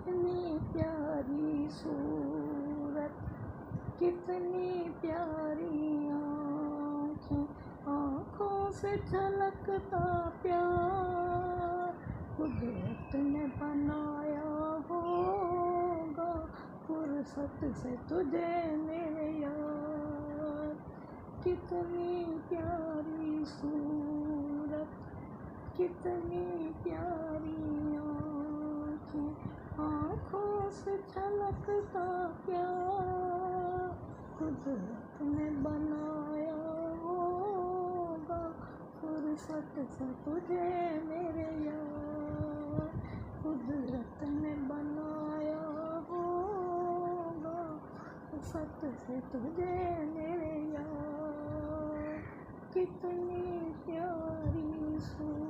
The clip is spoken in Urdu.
کتنی پیاری صورت، کتنی پیاری آنکھیں، آنکھوں سے جھلکتا پیار قدرت نے بنایا ہوگا فرصت سے تجھے میرے یار۔ کتنی پیاری صورت، کتنی پیاری آنکھیں، آنکھوں سے جھلکتا پیار قدرت نے بنایا ہوگا فرصت سے تجھے میرے یار۔ قدرت نے بنایا ہوگا فرصت سے تجھے میرے یار۔ کتنی پیاری صورت۔